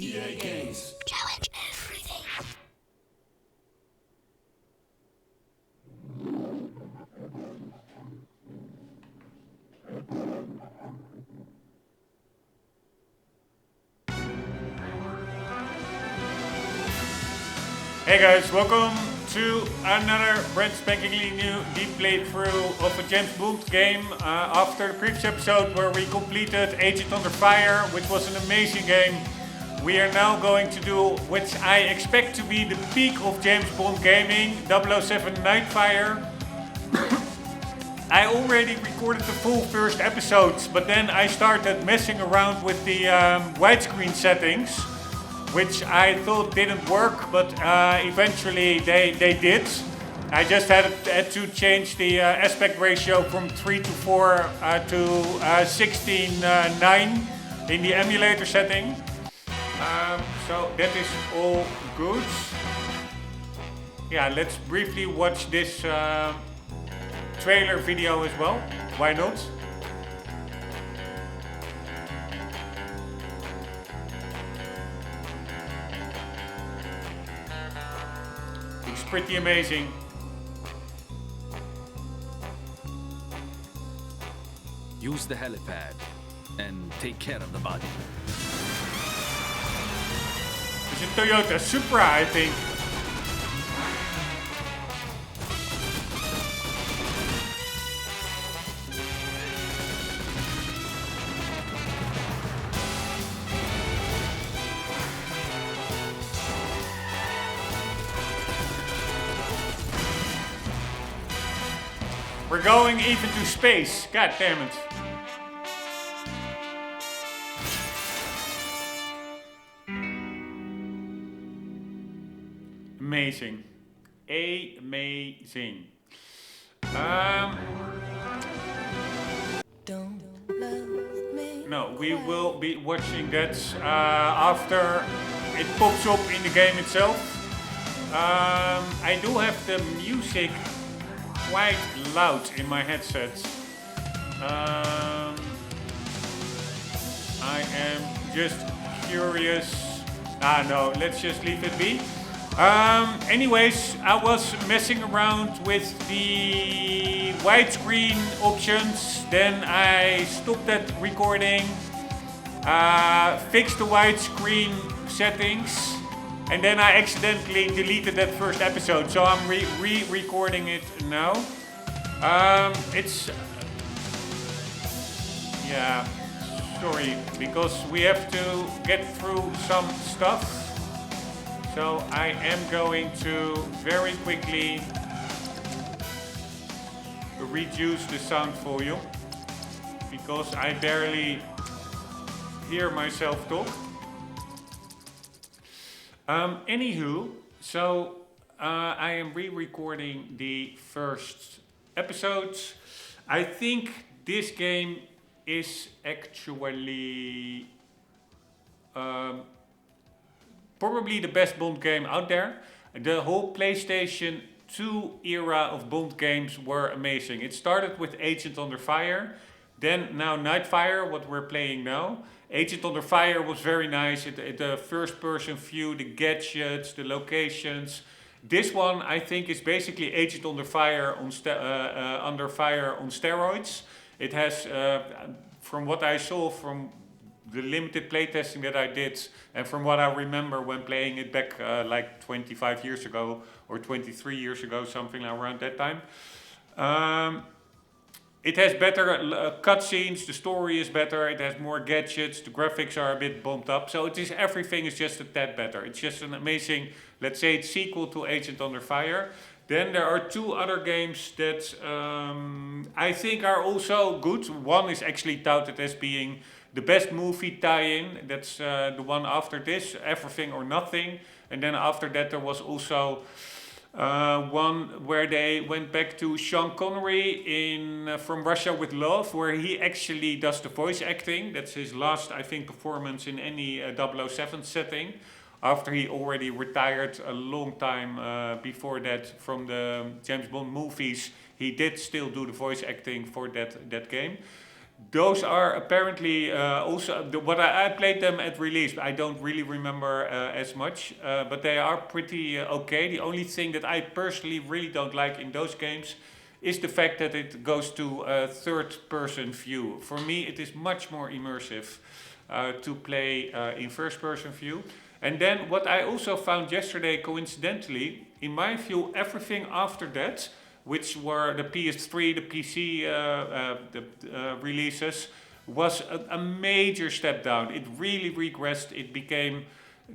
EA Games. Challenge everything. Hey guys, welcome to another brand spankingly new deep playthrough of a James Bond game. After the previous episode where we completed Agent Under Fire, which was an amazing game, we are now going to do, which I expect to be the peak of James Bond gaming, 007 Nightfire. I already recorded the full first episodes, but then I started messing around with the widescreen settings, which I thought didn't work, but eventually they did. I just had to change the aspect ratio from 3 to 4 to 16:9 in the emulator setting. So that is all good. Yeah, let's briefly watch this trailer video as well. Why not? It's pretty amazing. Use the helipad and take care of the body. It's a Toyota Supra, I think. We're going even to space. God damn it. Amazing. Amazing. Don't love me. No, we will be watching that after it pops up in the game itself. I do have the music quite loud in my headset. I am just curious. No, let's just leave it be. Anyways, I was messing around with the widescreen options. Then I stopped that recording, fixed the widescreen settings, and then I accidentally deleted that first episode. So I'm re-recording it now. Yeah, sorry, because we have to get through some stuff. So I am going to very quickly reduce the sound volume because I barely hear myself talk. Anywho, so I am re-recording the first episodes. I think this game is actually probably the best Bond game out there. The whole PlayStation 2 era of Bond games were amazing. It started with Agent Under Fire, then now Nightfire, what we're playing now. Agent Under Fire was very nice. The first person view, the gadgets, the locations. This one I think is basically Agent Under Fire on steroids. It has, from what I saw from the limited playtesting that I did, and from what I remember when playing it back like 25 years ago or 23 years ago, something around that time. It has better cutscenes, the story is better, it has more gadgets, the graphics are a bit bumped up, so everything is just a tad better. It's just an amazing, let's say, it's sequel to Agent Under Fire. Then there are two other games that I think are also good. One is actually touted as being the best movie tie-in. That's the one after this, Everything or Nothing. And then after that there was also one where they went back to Sean Connery in From Russia with Love, where he actually does the voice acting. That's his last, I think, performance in any 007 setting, after he already retired a long time before that from the James Bond movies. He did still do the voice acting for that game. Those are apparently also what I played them at release. I don't really remember as much, but they are pretty okay. The only thing that I personally really don't like in those games is the fact that it goes to a third-person view. For me, it is much more immersive to play in first-person view. And then what I also found yesterday, coincidentally, in my view, everything after that, which were the PS3, the PC releases, was a major step down. It really regressed. It became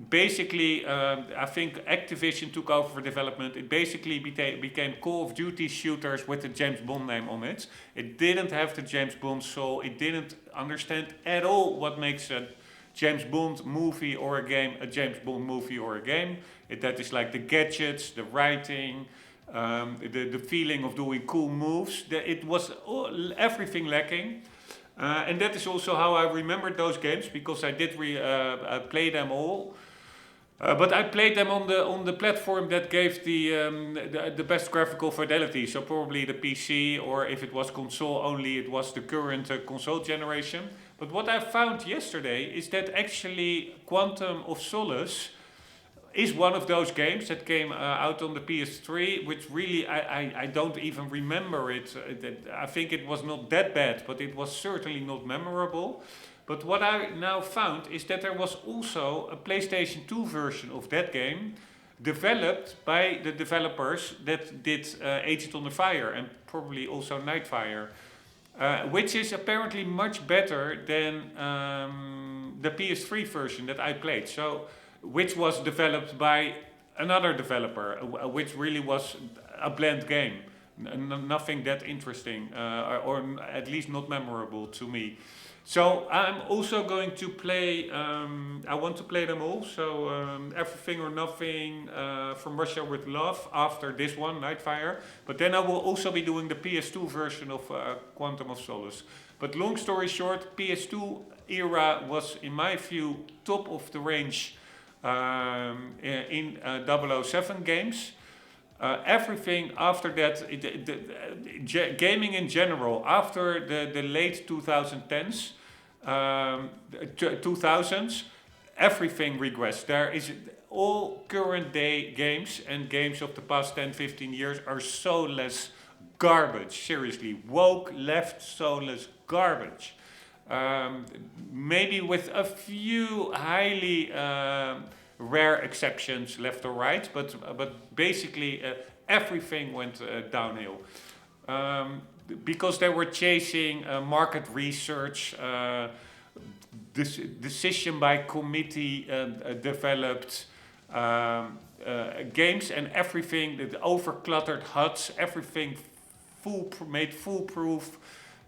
basically, I think Activision took over for development. It basically became Call of Duty shooters with the James Bond name on it. It didn't have the James Bond soul. It didn't understand at all what makes a James Bond movie or a game a James Bond movie or a game. That is like the gadgets, the writing, the feeling of doing cool moves. It was everything lacking. And that is also how I remembered those games, because I did play them all. But I played them on the platform that gave the best graphical fidelity. So probably the PC, or if it was console only, it was the current console generation. But what I found yesterday is that actually Quantum of Solace is one of those games that came out on the PS3, which really I don't even remember it. I think it was not that bad, but it was certainly not memorable. But what I now found is that there was also a PlayStation 2 version of that game developed by the developers that did Agent on the Fire and probably also Nightfire, which is apparently much better than the PS3 version that I played. So, which was developed by another developer, which really was a bland game. Nothing that interesting, or at least not memorable to me. So I'm also going to play, I want to play them all, so Everything or Nothing, From Russia with Love, after this one, Nightfire. But then I will also be doing the PS2 version of Quantum of Solace. But long story short, PS2 era was, in my view, top of the range in 007 games. Everything after that, gaming in general, after the late 2010s, 2000s, everything regressed. There is all current day games and games of the past 10, 15 years are soulless garbage. Seriously, woke, left, soulless garbage. Maybe with a few highly rare exceptions left or right, but basically everything went downhill. Because they were chasing market research, decision by committee developed games, and everything, the over-cluttered HUDs, everything made foolproof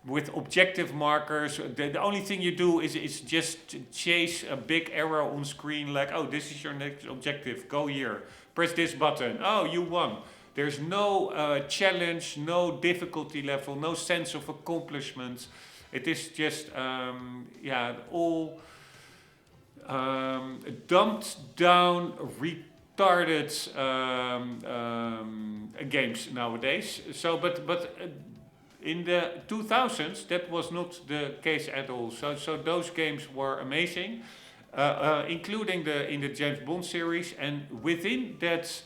with objective markers. The only thing you do is just chase a big arrow on screen, like, oh, this is your next objective, go here, press this button, oh, you won. There's no challenge, no difficulty level, no sense of accomplishment. It is just, all dumped down, retarded games nowadays. So, but in the 2000s, that was not the case at all. So those games were amazing, including in the James Bond series. And within that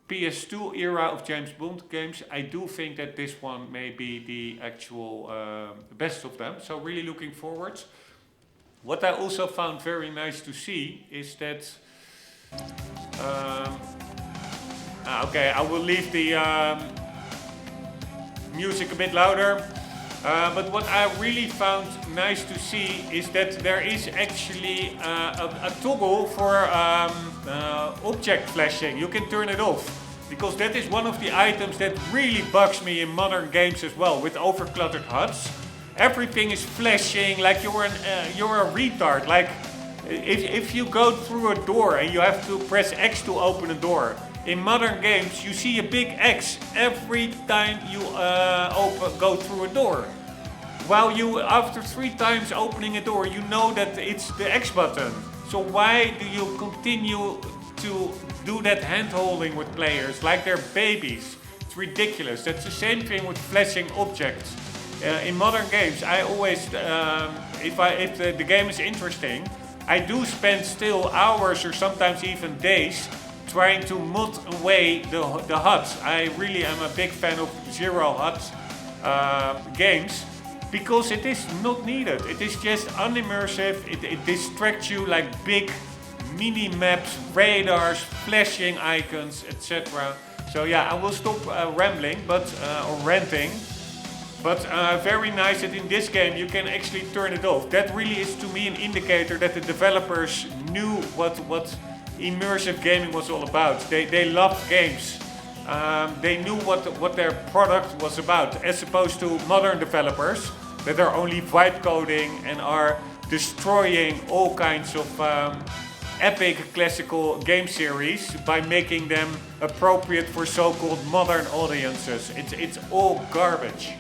PS2 era of James Bond games, I do think that this one may be the actual best of them. So really looking forward. What I also found very nice to see is that... okay, I will leave the music a bit louder. But what I really found nice to see is that there is actually a toggle for object flashing. You can turn it off, because that is one of the items that really bugs me in modern games as well, with overcluttered HUDs. Everything is flashing like you're a retard. Like if you go through a door and you have to press X to open a door. In modern games, you see a big X every time you go through a door. While you, after 3 times opening a door, you know that it's the X button. So why do you continue to do that hand-holding with players like they're babies? It's ridiculous. That's the same thing with flashing objects. in modern games, I always, if the game is interesting, I do spend still hours or sometimes even days trying to mod away the HUDs. I really am a big fan of zero HUD games because it is not needed. It is just unimmersive. It distracts you like big mini maps, radars, flashing icons, etc. So yeah, I will stop rambling, or ranting. But very nice that in this game you can actually turn it off. That really is to me an indicator that the developers knew what immersive gaming was all about. They loved games. They knew what their product was about, as opposed to modern developers that are only vibe coding and are destroying all kinds of epic classical game series by making them appropriate for so-called modern audiences. It's all garbage.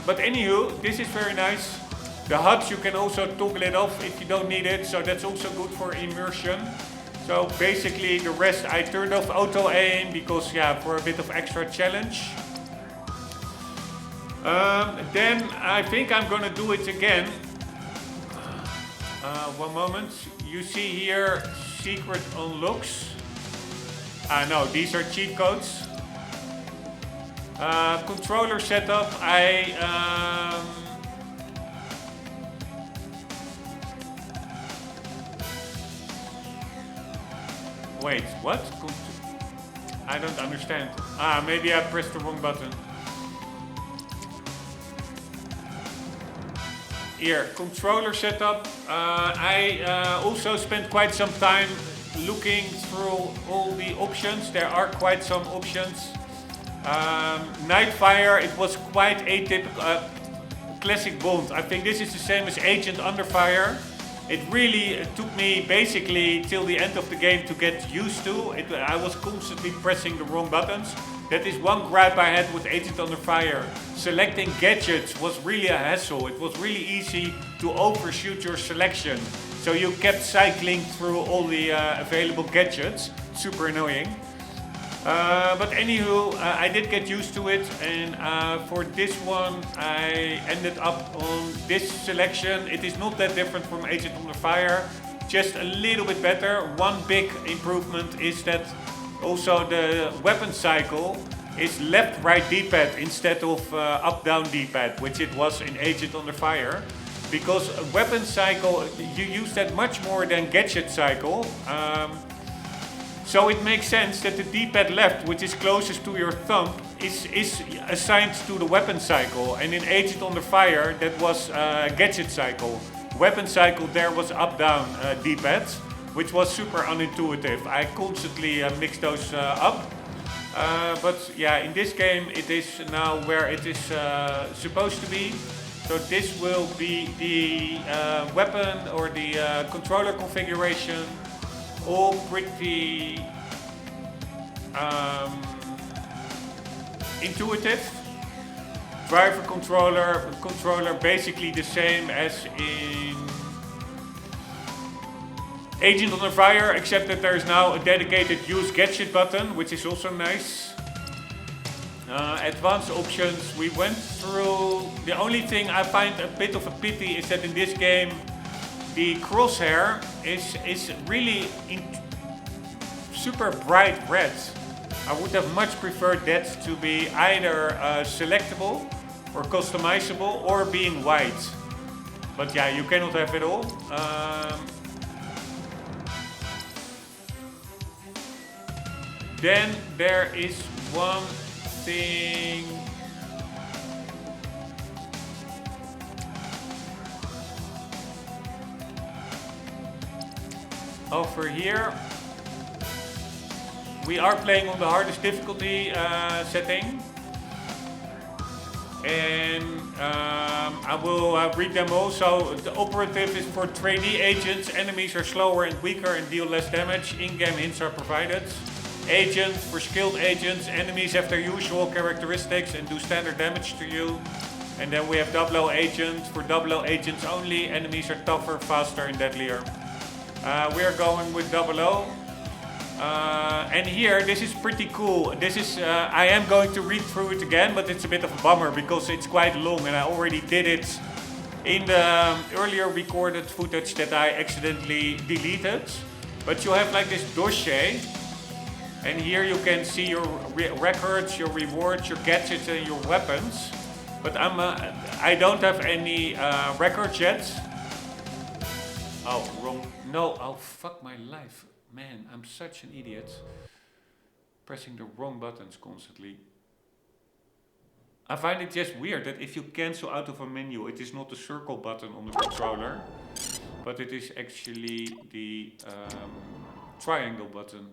But anywho, this is very nice. The HUDs you can also toggle it off if you don't need it, so that's also good for immersion. So basically the rest I turned off auto aim because yeah, for a bit of extra challenge. Then I think I'm gonna do it again. One moment. You see here secret unlocks. No, these are cheat codes. Controller setup. Wait, what? I don't understand. Maybe I pressed the wrong button. Here, controller setup. I also spent quite some time looking through all the options. There are quite some options. Nightfire, it was quite atypical, classic Bond. I think this is the same as Agent Under Fire. It really took me basically till the end of the game to get used to it. I was constantly pressing the wrong buttons. That is one gripe I had with Agent Under Fire. Selecting gadgets was really a hassle. It was really easy to overshoot your selection. So you kept cycling through all the available gadgets. Super annoying. But anywho, I did get used to it, and for this one I ended up on this selection. It is not that different from Agent Under Fire, just a little bit better. One big improvement is that also the weapon cycle is left-right D-pad instead of up-down D-pad, which it was in Agent Under Fire. Because weapon cycle, you use that much more than gadget cycle. So it makes sense that the D-pad left, which is closest to your thumb, is assigned to the weapon cycle. And in Agent Under Fire, that was gadget cycle. Weapon cycle there was up-down D-pad, which was super unintuitive. I constantly mix those up. But yeah, in this game it is now where it is supposed to be. So this will be the weapon or the controller configuration. All pretty intuitive. Driver controller basically the same as in Agent Under Fire, except that there is now a dedicated use gadget button, which is also nice. Advanced options we went through. The only thing I find a bit of a pity is that in this game the crosshair is really super bright red. I would have much preferred that to be either selectable or customizable or being white. But yeah, you cannot have it all. Then there is one thing. Over here, we are playing on the hardest difficulty setting, and I will read them all. So the operative is for trainee agents. Enemies are slower and weaker and deal less damage. In-game hints are provided. Agent for skilled agents. Enemies have their usual characteristics and do standard damage to you. And then we have 00 agent for 00 agents only. Enemies are tougher, faster, and deadlier. We are going with 00. And here, this is pretty cool. This is, I am going to read through it again, but it's a bit of a bummer because it's quite long and I already did it in the earlier recorded footage that I accidentally deleted. But you have like this dossier, and here you can see your records, your rewards, your gadgets and your weapons. But I don't have any records yet. Oh, wrong. No, oh fuck my life. Man, I'm such an idiot. Pressing the wrong buttons constantly. I find it just weird that if you cancel out of a menu, it is not the circle button on the controller, but it is actually the triangle button.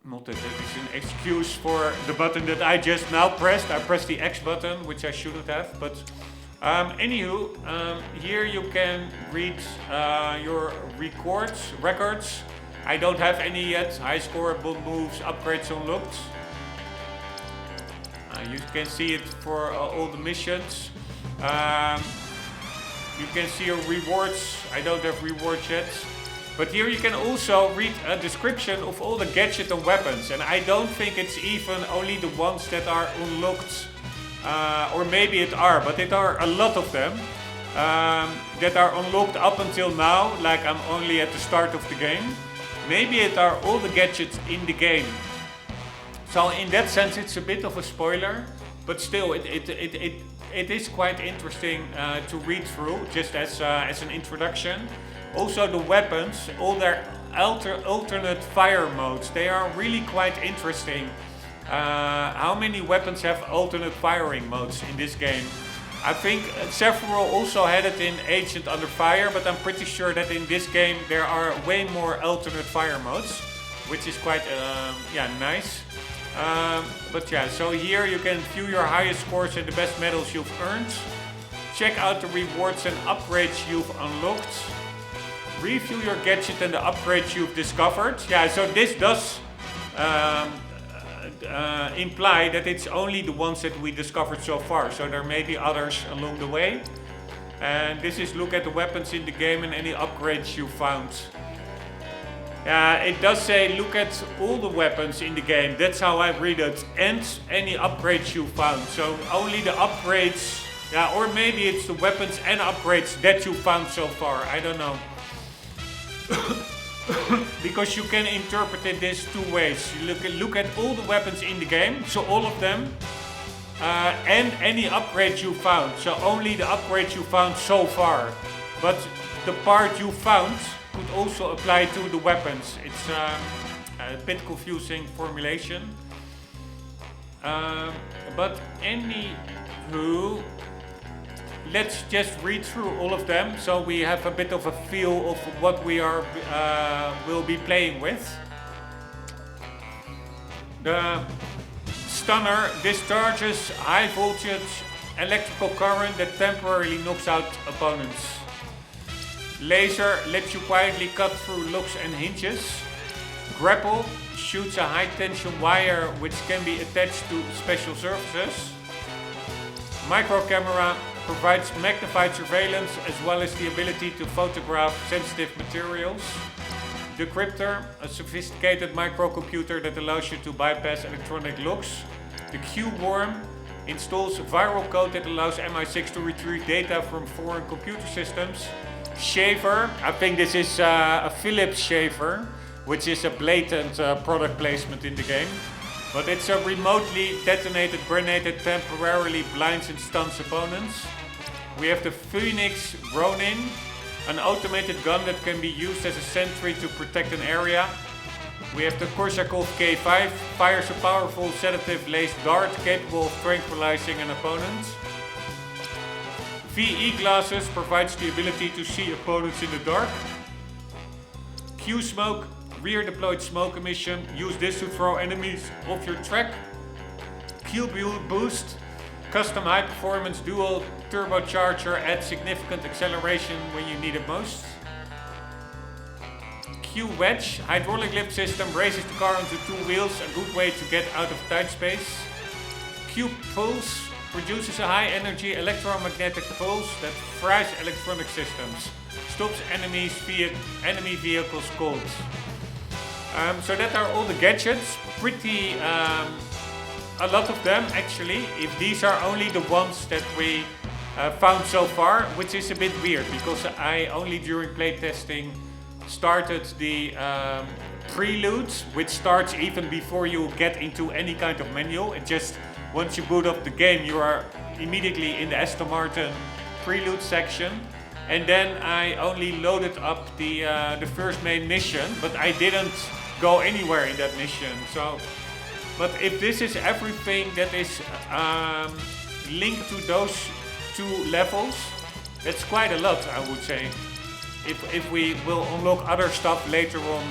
Not that that is an excuse for the button that I just now pressed. I pressed the X button, which I shouldn't have, but anywho, here you can read your records. I don't have any yet. High score, bomb moves, upgrades unlocked. You can see it for all the missions. You can see your rewards. I don't have rewards yet. But here you can also read a description of all the gadgets and weapons. And I don't think it's even only the ones that are unlocked. Or maybe it are, but it are a lot of them that are unlocked up until now, like I'm only at the start of the game. Maybe it are all the gadgets in the game. So in that sense it's a bit of a spoiler, but still it is quite interesting to read through, just as an introduction. Also the weapons, all their alternate fire modes, they are really quite interesting. How many weapons have alternate firing modes in this game? I think several also had it in Agent Under Fire, but I'm pretty sure that in this game there are way more alternate fire modes, which is quite nice. But yeah, so here you can view your highest scores and the best medals you've earned. Check out the rewards and upgrades you've unlocked. Review your gadget and the upgrades you've discovered. Yeah, so this does imply that it's only the ones that we discovered so far. So there may be others along the way. And this is look at the weapons in the game and any upgrades you found. It does say look at all the weapons in the game. That's how I read it. And any upgrades you found. So only the upgrades, or maybe it's the weapons and upgrades that you found so far. I don't know. Because you can interpret it this two ways. You look at all the weapons in the game, so all of them, and any upgrades you found. So only the upgrades you found so far. But the part you found could also apply to the weapons. It's a bit confusing formulation. But anywho, let's just read through all of them so we have a bit of a feel of what we will be playing with. The stunner discharges high voltage electrical current that temporarily knocks out opponents. Laser lets you quietly cut through locks and hinges. Grapple shoots a high tension wire which can be attached to special surfaces. Micro camera provides magnified surveillance as well as the ability to photograph sensitive materials. Decryptor, a sophisticated microcomputer that allows you to bypass electronic locks. The Q-worm installs viral code that allows MI6 to retrieve data from foreign computer systems. Shaver, I think this is a Philips shaver, which is a blatant product placement in the game. But it's a remotely detonated grenade that temporarily blinds and stuns opponents. We have the Phoenix Ronin, an automated gun that can be used as a sentry to protect an area. We have the Korsakov K5, fires a powerful sedative-laced dart capable of tranquilizing an opponent. VE glasses provides the ability to see opponents in the dark. Q-smoke, rear deployed smoke emission. Use this to throw enemies off your track. Q-boost, custom high performance dual turbocharger adds significant acceleration when you need it most. Q-wedge, hydraulic lift system raises the car onto two wheels, a good way to get out of tight space. Q-pulse, Produces a high energy electromagnetic pulse that fries electronic systems. Stops enemy vehicles cold. So that are all the gadgets. Pretty a lot of them actually. If these are only the ones that we found so far, which is a bit weird because I only during playtesting started the preludes, which starts even before you get into any kind of menu. It just once you boot up the game, you are immediately in the Aston Martin prelude section. And then I only loaded up the first main mission, but I didn't go anywhere in that mission. So, but if this is everything that is linked to those 2 levels, that's quite a lot, I would say. If we will unlock other stuff later on,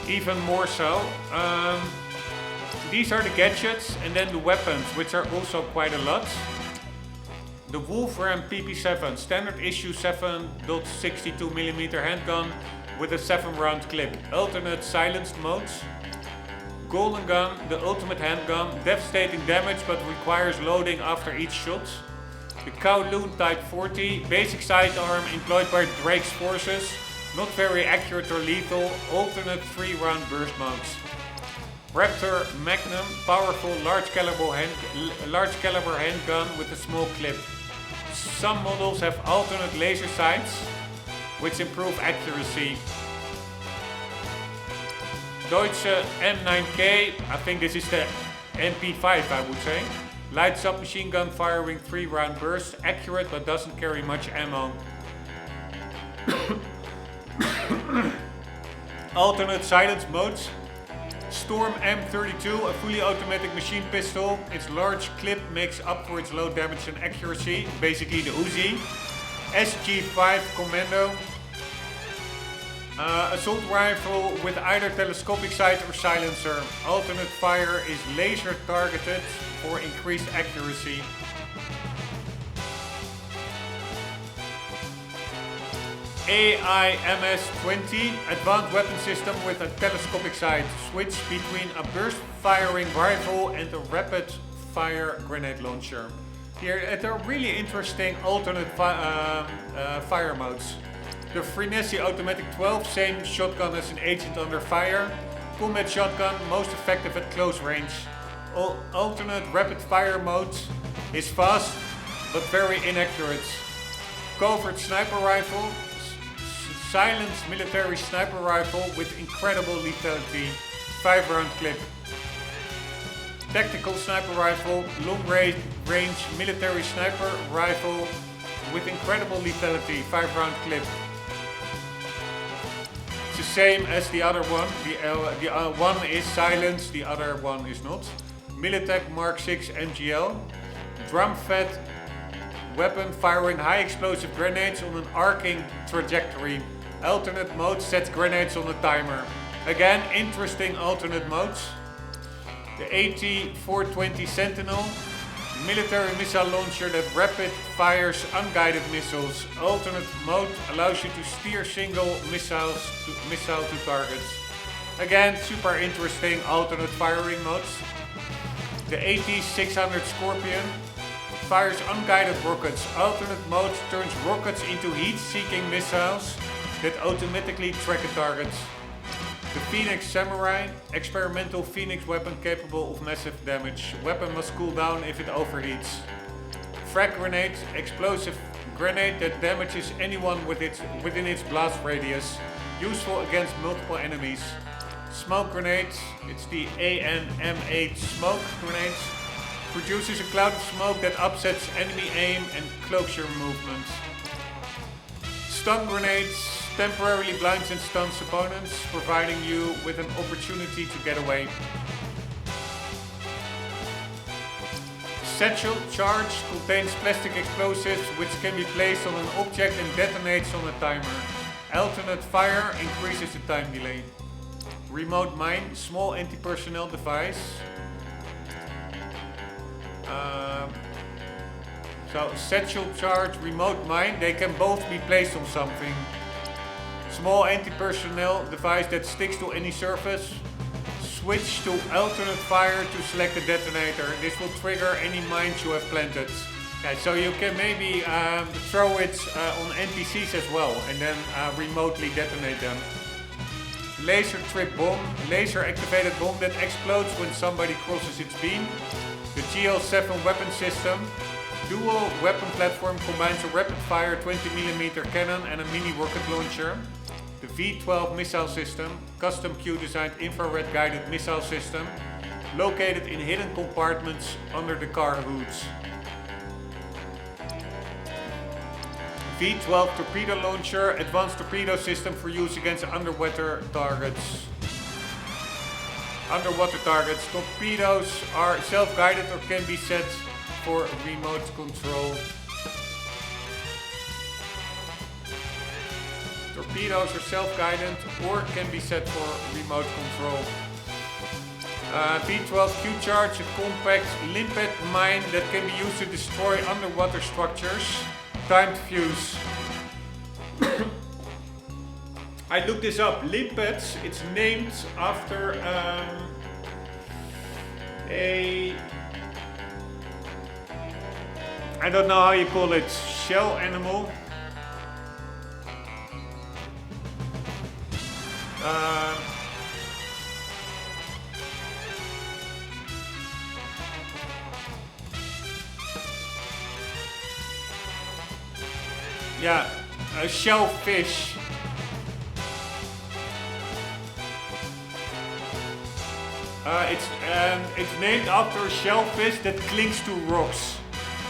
even more so. These are the gadgets, and then the weapons, which are also quite a lot. The Wolfram PP7, standard issue 7.62mm handgun with a 7-round clip. Alternate silenced modes. Golden Gun, the ultimate handgun, devastating damage but requires loading after each shot. The Kowloon Type 40, basic sidearm employed by Drake's forces, not very accurate or lethal, alternate 3-round burst modes. Raptor Magnum, powerful large caliber handgun with a small clip. Some models have alternate laser sights, which improve accuracy. Deutsche M9K, I think this is the MP5 I would say. Light submachine gun firing 3-round bursts, accurate but doesn't carry much ammo. Alternate silence modes. Storm M32, a fully automatic machine pistol. Its large clip makes up for its low damage and accuracy, basically the Uzi. SG5 Commando. Assault rifle with either telescopic sight or silencer. Alternate fire is laser targeted for increased accuracy. AIMS-20, advanced weapon system with a telescopic sight. Switch between a burst firing rifle and a rapid fire grenade launcher. Here there are really interesting alternate fire modes. The Frenesi Automatic 12, same shotgun as an Agent Under Fire. Combat shotgun, most effective at close range. Alternate rapid fire mode is fast but very inaccurate. Covert sniper rifle. Silenced military sniper rifle with incredible lethality, 5-round clip. Tactical sniper rifle, long range military sniper rifle with incredible lethality, 5-round clip. It's the same as the other one. The one is silenced, the other one is not. Militech Mark 6 MGL, drum-fed weapon firing high explosive grenades on an arcing trajectory. Alternate mode sets grenades on a timer. Again, interesting alternate modes. The AT-420 Sentinel, military missile launcher that rapid fires unguided missiles. Alternate mode allows you to steer single missile to targets. Again, super interesting alternate firing modes. The AT-600 Scorpion fires unguided rockets. Alternate mode turns rockets into heat-seeking missiles that automatically track a target. The Phoenix Samurai, experimental Phoenix weapon capable of massive damage. Weapon must cool down if it overheats. Frag grenade, explosive grenade that damages anyone within its blast radius. Useful against multiple enemies. Smoke grenade, it's the AN-M8 smoke grenade. Produces a cloud of smoke that upsets enemy aim and cloaks your movement. Stun grenades temporarily blinds and stuns opponents, providing you with an opportunity to get away. Satchel charge contains plastic explosives which can be placed on an object and detonates on a timer. Alternate fire increases the time delay. Remote mine, small anti-personnel device. So satchel charge, remote mine, they can both be placed on something. Small anti-personnel device that sticks to any surface. Switch to alternate fire to select a detonator. This will trigger any mines you have planted. Yeah, so you can maybe throw it on NPCs as well and then remotely detonate them. Laser trip bomb, laser activated bomb that explodes when somebody crosses its beam. The GL7 weapon system. Dual weapon platform combines a rapid fire 20mm cannon and a mini rocket launcher. The V12 missile system, custom Q designed infrared guided missile system, located in hidden compartments under the car hoods. V12 torpedo launcher, advanced torpedo system for use against underwater targets. Underwater targets. Torpedoes are self-guided or can be set for remote control. Torpedoes are self-guided or can be set for remote control. V12 Q-Charge, a compact limpet mine that can be used to destroy underwater structures. Timed fuse. I looked this up. Limpets, it's named after I don't know how you call it, shell animal. Yeah, a shellfish. It's named after a shellfish that clings to rocks.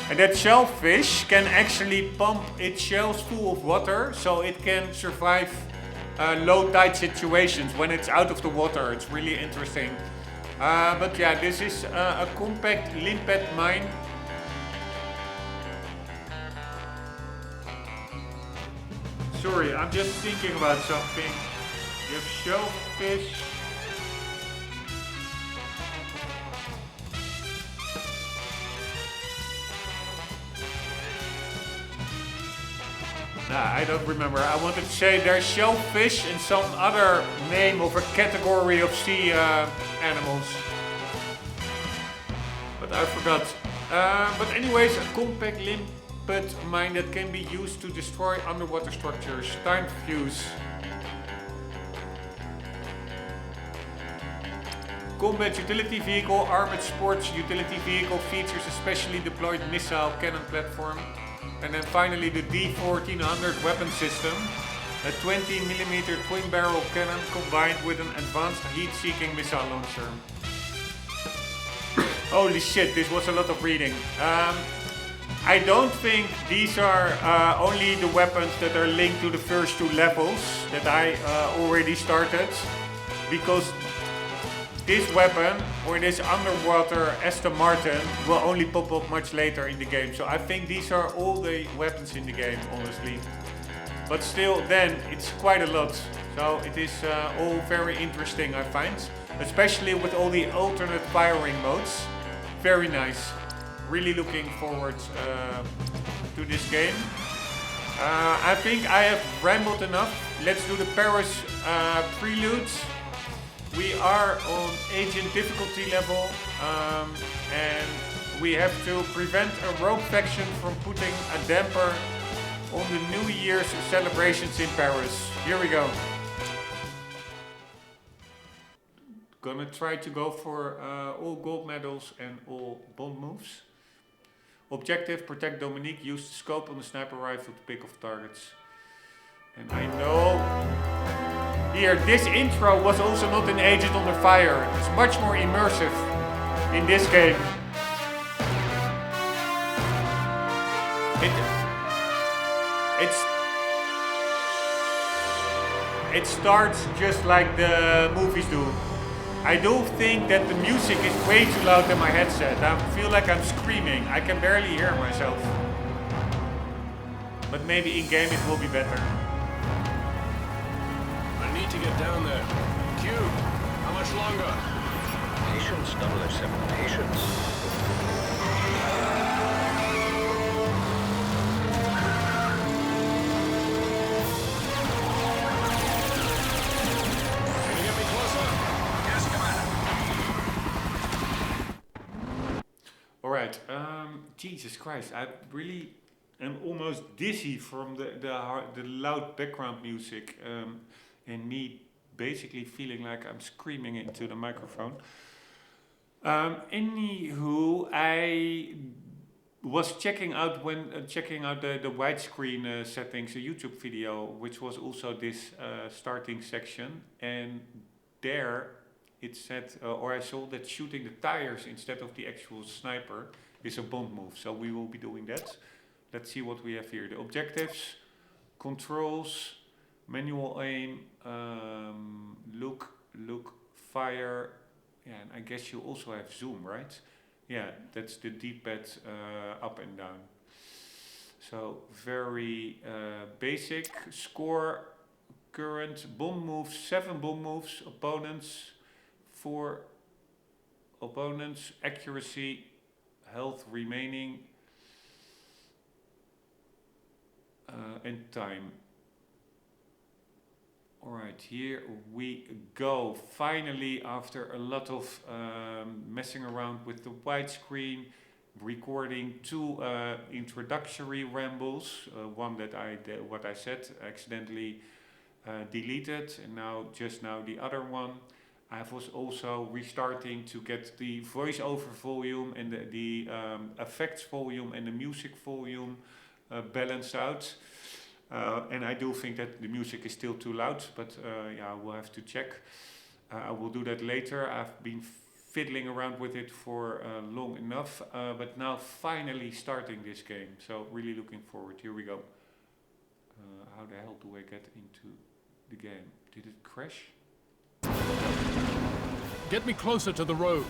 And that shellfish can actually pump its shells full of water so it can survive low tide situations when it's out of the water. It's really interesting. But yeah, this is a compact limpet mine. Sorry, I'm just thinking about something. You have shellfish. Nah, I don't remember. I wanted to say there's shellfish and some other name of a category of sea animals. But I forgot. But anyways, a compact limpet mine that can be used to destroy underwater structures. Timed fuse. Combat utility vehicle, armored sports utility vehicle features a specially deployed missile cannon platform. And then finally the D1400 weapon system, a 20mm twin barrel cannon combined with an advanced heat-seeking missile launcher. Holy shit, this was a lot of reading. I don't think these are only the weapons that are linked to the first two levels that I already started, because this weapon, or this underwater Aston Martin, will only pop up much later in the game. So I think these are all the weapons in the game, honestly. But still, then, it's quite a lot. So it is all very interesting, I find. Especially with all the alternate firing modes. Very nice. Really looking forward to this game. I think I have rambled enough. Let's do the Paris preludes. We are on agent difficulty level, and we have to prevent a rogue faction from putting a damper on the New Year's celebrations in Paris. Here we go. Gonna try to go for all gold medals and all bond moves. Objective, protect Dominique, use the scope on the sniper rifle to pick off targets. And I know... Here, this intro was also not in Agent Under Fire. It's much more immersive in this game. It starts just like the movies do. I do think that the music is way too loud in my headset. I feel like I'm screaming. I can barely hear myself. But maybe in game it will be better. I need to get down there. Q, how much longer? Patience, 007, patience. Can you get me closer? Yes, Commander. Jesus Christ, I really am almost dizzy from the loud background music and me basically feeling like I'm screaming into the microphone. Anywho, I was checking out the widescreen settings, a YouTube video, which was also this starting section, and there it said, or I saw that shooting the tires instead of the actual sniper is a Bond move. So we will be doing that. Let's see what we have here. The objectives, controls, manual aim, look, fire. Yeah, and I guess you also have zoom, right? Yeah, that's the D-pad up and down. So very basic. Score, current, bomb moves, 7 bomb moves, opponents, 4 opponents, accuracy, health remaining, and time. Alright, here we go. Finally, after a lot of messing around with the widescreen, recording 2 introductory rambles, one that what I said, accidentally deleted, and just now the other one. I was also restarting to get the voiceover volume and the effects volume and the music volume balanced out. And I do think that the music is still too loud, but yeah, we'll have to check. I will do that later. I've been fiddling around with it for long enough, but now finally starting this game. So really looking forward. Here we go. How the hell do I get into the game? Did it crash? Get me closer to the road.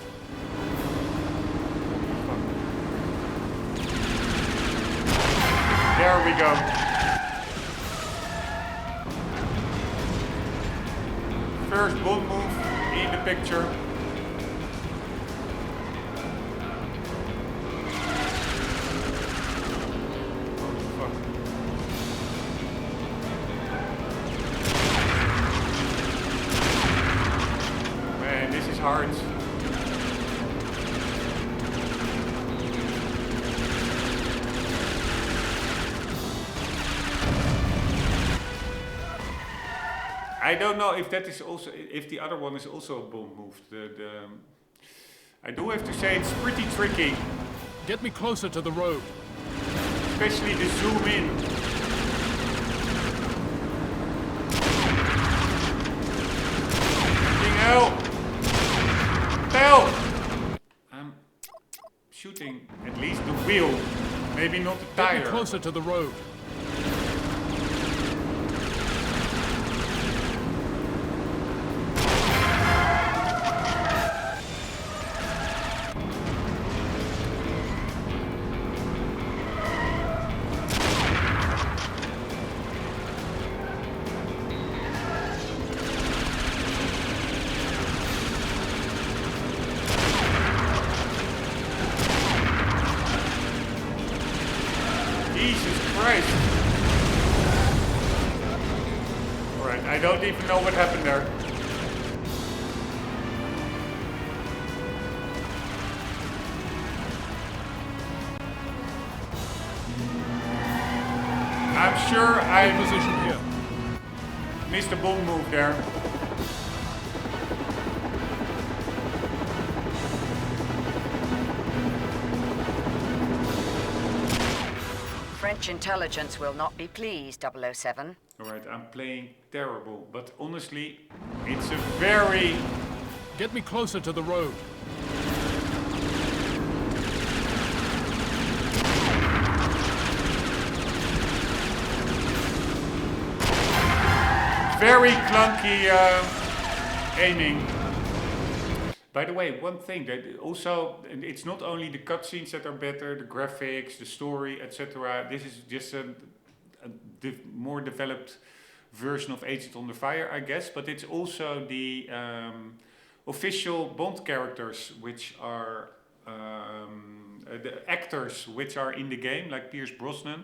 There we go. First Bond move in the picture. Holy fuck. Man, this is hard. I don't know if that is also, if the other one is also a bomb move. I do have to say it's pretty tricky. Get me closer to the road. Especially the zoom in. Hell! Help! I'm shooting at least the wheel, maybe not the tire. Get me closer to the road. I don't even know what happened there. I'm sure I Position here. missed a bomb move there. French intelligence will not be pleased, 007. Alright, I'm playing terrible, but honestly, it's a very... Get me closer to the road. Very clunky aiming. By the way, one thing that also, it's not only the cutscenes that are better, the graphics, the story, etc. This is just a more developed version of Agent Under Fire, I guess. But it's also the official Bond characters, which are the actors which are in the game, like Pierce Brosnan.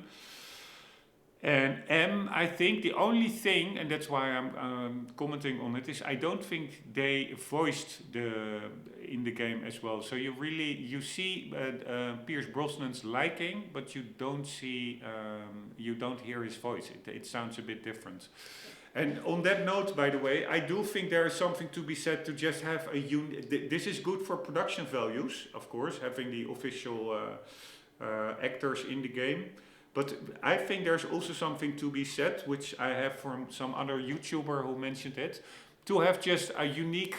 And M, I think the only thing, and that's why I'm commenting on it, is I don't think they voiced in the game as well. So you see Pierce Brosnan's liking, but you don't hear his voice. It sounds a bit different. And on that note, by the way, I do think there is something to be said to just have this is good for production values, of course, having the official actors in the game. But I think there's also something to be said, which I have from some other YouTuber who mentioned it, to have just a unique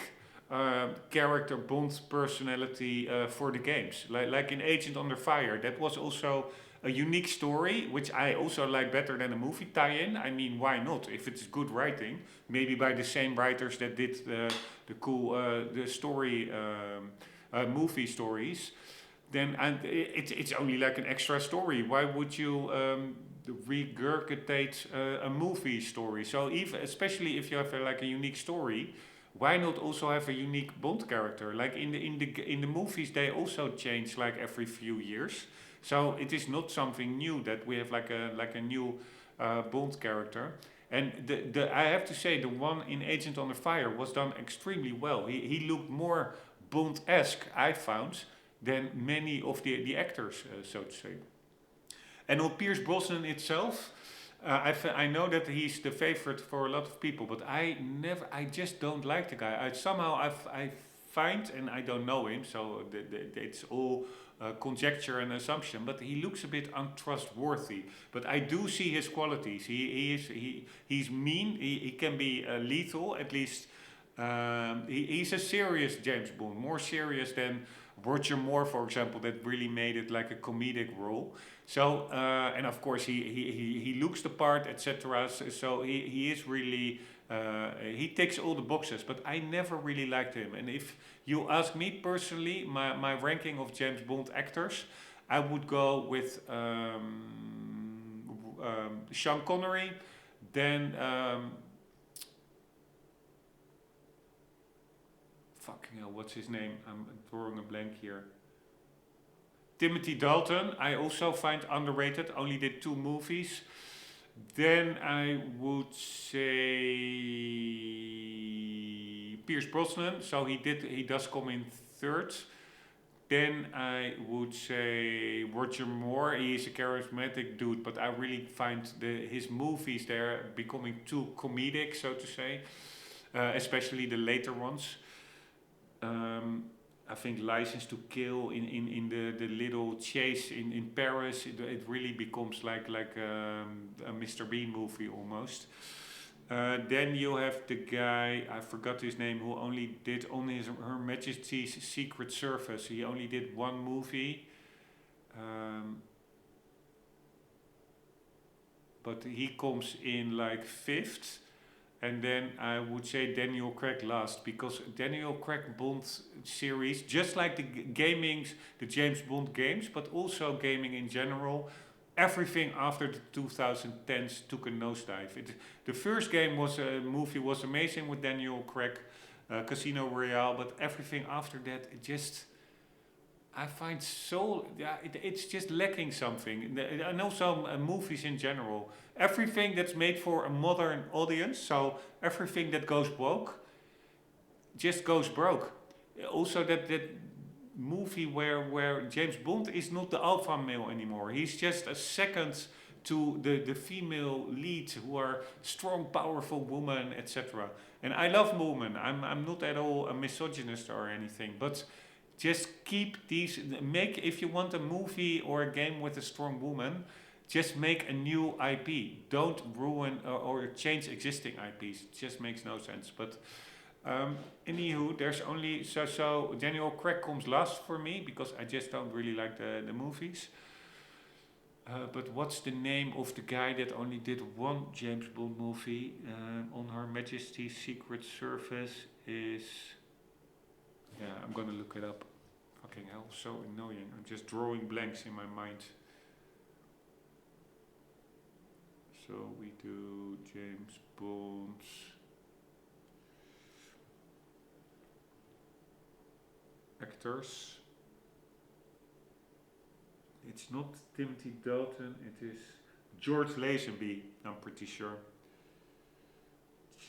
character Bond personality for the games. Like in Agent Under Fire, that was also a unique story, which I also like better than a movie tie-in. I mean, why not? If it's good writing, maybe by the same writers that did the cool the story movie stories. Then it's only like an extra story. Why would you regurgitate a movie story? So especially if you have like a unique story, why not also have a unique Bond character? Like in the movies, they also change like every few years. So it is not something new that we have like a new Bond character. And I have to say the one in Agent Under Fire was done extremely well. He looked more Bond-esque, I found, than many of the actors, so to say. And on Pierce Brosnan itself, I know that he's the favorite for a lot of people, but I just don't like the guy. I find, and I don't know him, so it's all conjecture and assumption, but he looks a bit untrustworthy. But I do see his qualities. He's mean. He can be lethal, at least. He's a serious James Bond, more serious than Roger Moore, for example, that really made it like a comedic role. So, and of course he looks the part, etc. So he is really, he ticks all the boxes, but I never really liked him. And if you ask me personally, my ranking of James Bond actors, I would go with Sean Connery, then fucking hell, what's his name? I'm drawing a blank here. Timothy Dalton, I also find underrated, only did 2 movies. Then I would say Pierce Brosnan, so he does come in 3rd. Then I would say Roger Moore, he is a charismatic dude, but I really find his movies, they're becoming too comedic, so to say, especially the later ones. I think License to Kill in the little chase in Paris, it really becomes like a Mr. Bean movie almost. Then you have the guy, I forgot his name, who only did on Her Majesty's Secret Service. He only did 1 movie. But he comes in like 5th. And then I would say Daniel Craig last, because Daniel Craig Bond series, just like the James Bond games, but also gaming in general, everything after the 2010s took a nosedive. The first movie was amazing with Daniel Craig, Casino Royale, but everything after that, I find it's just lacking something. And also movies in general. Everything that's made for a modern audience, so everything that goes woke, just goes broke. Also that movie where James Bond is not the alpha male anymore. He's just a second to the female leads who are strong, powerful women, etc. And I love women. I'm not at all a misogynist or anything, but just keep these, if you want a movie or a game with a strong woman, just make a new IP. Don't ruin or change existing IPs. It just makes no sense. But anywho, there's only, so Daniel Craig comes last for me, because I just don't really like the movies. But what's the name of the guy that only did 1 James Bond movie on Her Majesty's Secret Service is... Yeah, I'm gonna look it up. Fucking hell, so annoying. I'm just drawing blanks in my mind. So we do James Bond. Actors. It's not Timothy Dalton, it is George Lazenby, I'm pretty sure.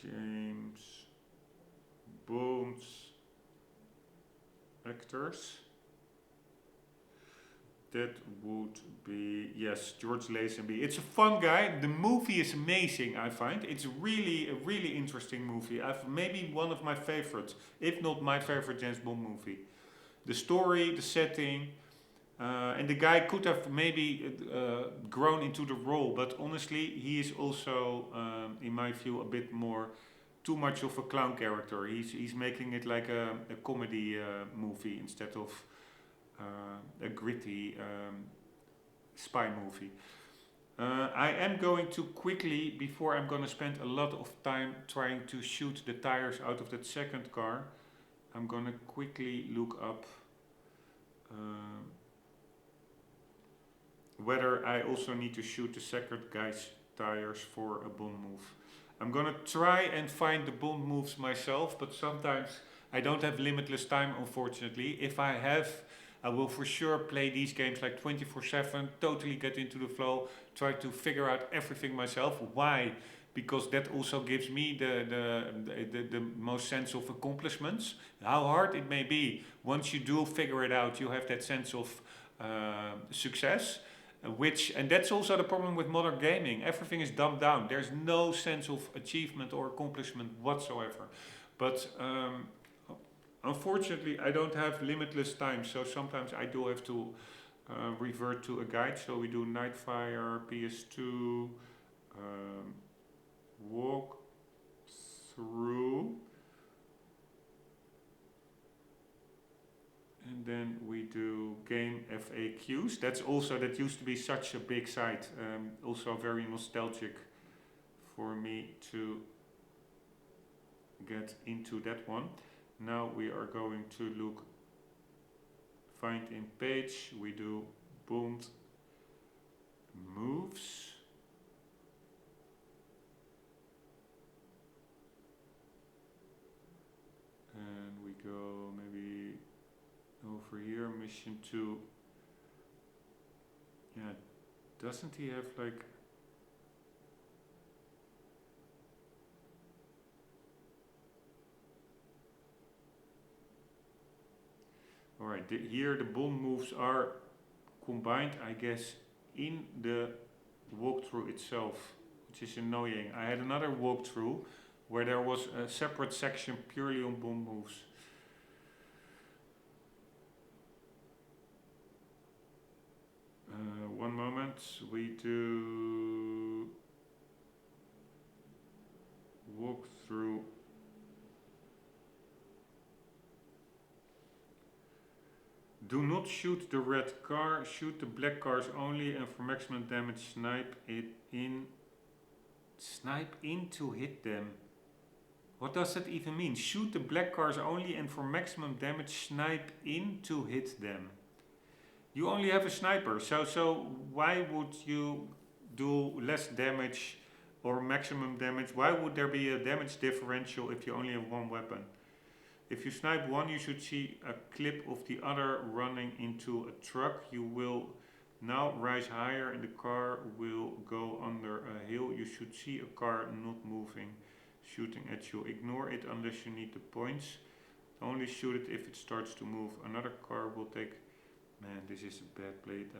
James Bond's actors. That would be, yes, George Lazenby. It's a fun guy. The movie is amazing, I find. It's really a really interesting movie. Maybe one of my favorites, if not my favorite James Bond movie. The story, the setting, and the guy could have maybe grown into the role, but honestly, he is also, in my view, a bit more too much of a clown character. He's making it like a comedy movie instead of a gritty spy movie. I am going to quickly, before I'm going to spend a lot of time trying to shoot the tires out of that second car, I'm going to quickly look up whether I also need to shoot the second guy's tires for a Bond move. I'm going to try and find the Bond moves myself, but sometimes I don't have limitless time, unfortunately. If I have, I will for sure play these games like 24/7, totally get into the flow, try to figure out everything myself. Why? Because that also gives me the most sense of accomplishments. How hard it may be, once you do figure it out, you have that sense of success. And that's also the problem with modern gaming. Everything is dumbed down. There's no sense of achievement or accomplishment whatsoever. But unfortunately, I don't have limitless time, so sometimes I do have to revert to a guide. So we do Nightfire, PS2, walk through, and then we do game FAQs. That used to be such a big site, also very nostalgic for me to get into that one. Now we are going to find in page, we do Bond moves. And we go maybe over here, mission 2. Yeah, doesn't he have like... Alright, here the Bond moves are combined, I guess, in the walkthrough itself, which is annoying. I had another walkthrough where there was a separate section purely on Bond moves. One moment, we do walkthrough. Do not shoot the red car, shoot the black cars only, and for maximum damage snipe in to hit them. What does that even mean? Shoot the black cars only, and for maximum damage snipe in to hit them. You only have a sniper, so why would you do less damage or maximum damage? Why would there be a damage differential if you only have one weapon? If you snipe one, you should see a clip of the other running into a truck. You will now rise higher and the car will go under a hill. You should see a car not moving, shooting at you. Ignore it unless you need the points. Only shoot it if it starts to move. Another car will take... Man, this is a bad plate.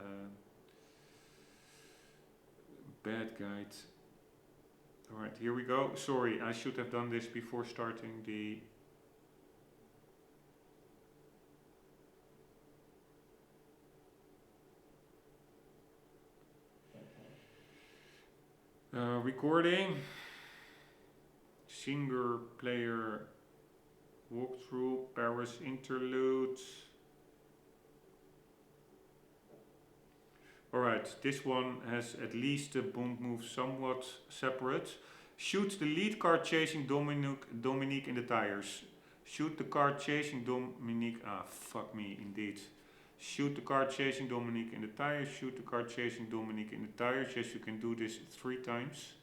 Bad guide. Alright, here we go. Sorry, I should have done this before starting the... recording. Single player walkthrough, Paris interlude. Alright, this one has at least the Bond move somewhat separate. Shoot the lead car chasing Dominique in the tires. Shoot the car chasing Dominique. Ah, fuck me, indeed. Shoot the car chasing Dominique in the tires. Shoot the car chasing Dominique in the tires. Yes, you can do this 3 times.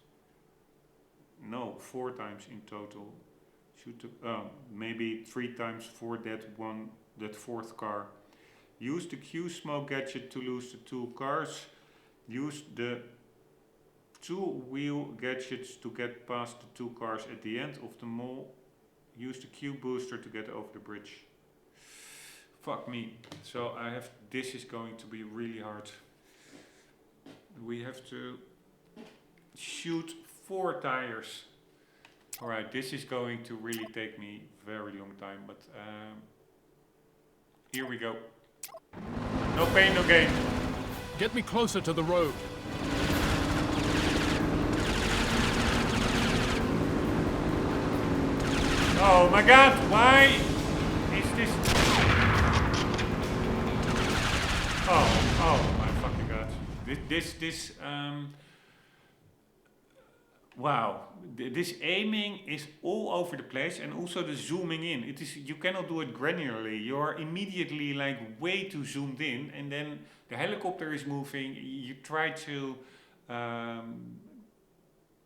No, 4 times in total. Shoot the, maybe 3 times for that fourth car. Use the Q smoke gadget to lose the 2 cars. Use the two-wheel gadgets to get past the two cars at the end of the mall. Use the Q booster to get over the bridge. Fuck me. So this is going to be really hard. We have to shoot 4 tires. Alright, this is going to really take me very long time, but here we go. No pain, no gain. Get me closer to the road. Oh my god, why is this? Oh my fucking god. Wow. This aiming is all over the place, and also the zooming in. You cannot do it granularly. You're immediately like way too zoomed in, and then the helicopter is moving. You try to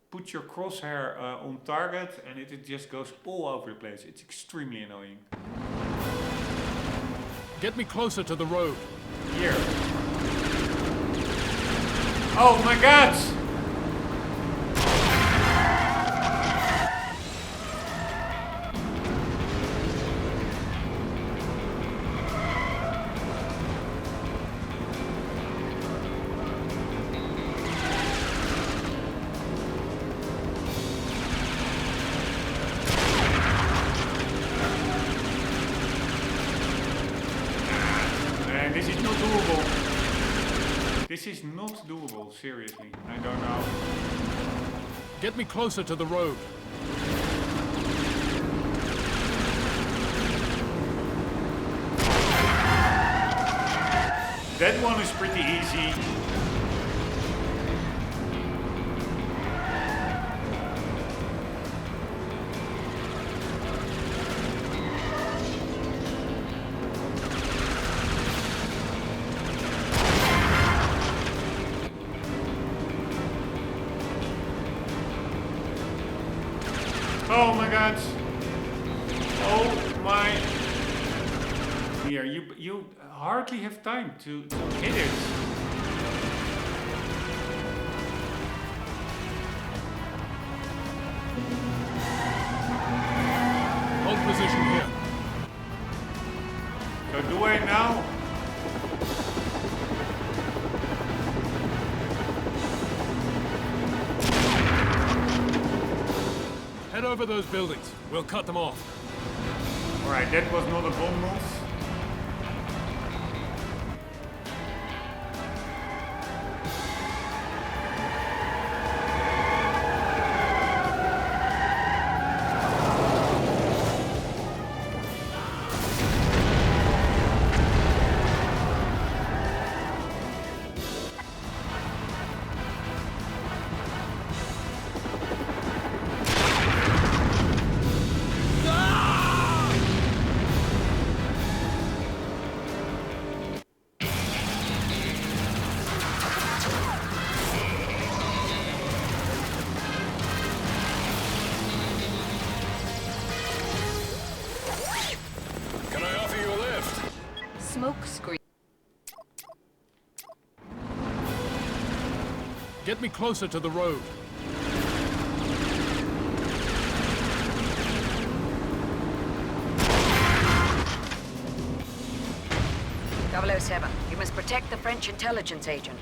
put your crosshair on target, and it just goes all over the place. It's extremely annoying. Get me closer to the road. Here. Oh my god! This is not doable. This is not doable, seriously. I don't know. Get me closer to the road. That one is pretty easy. Oh my god! Oh my! Here, you hardly have time to hit it. Hold position here. So do I now? Head over those buildings. We'll cut them off. Alright, that was not a bomb move. Can I offer you a lift? Smoke screen. Get me closer to the road. .007, you must protect the French intelligence agent.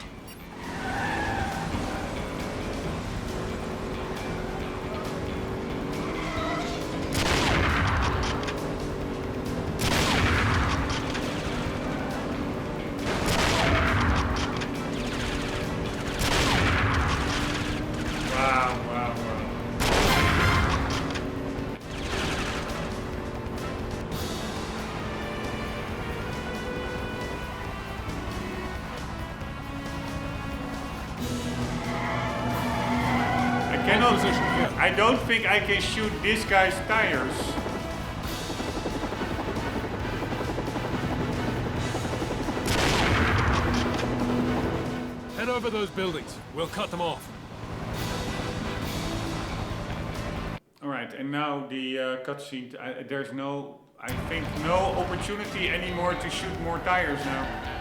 Wow. I don't think I can shoot this guy's tires. Head over those buildings. We'll cut them off. Alright, and now the cutscene. There's no, I think, no opportunity anymore to shoot more tires now.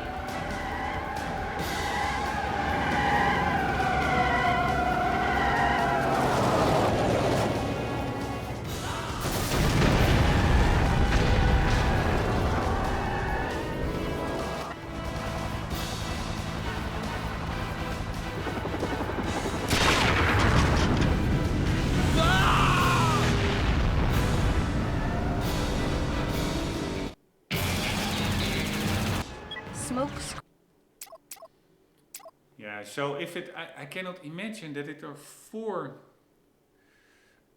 so if I cannot imagine that it are 4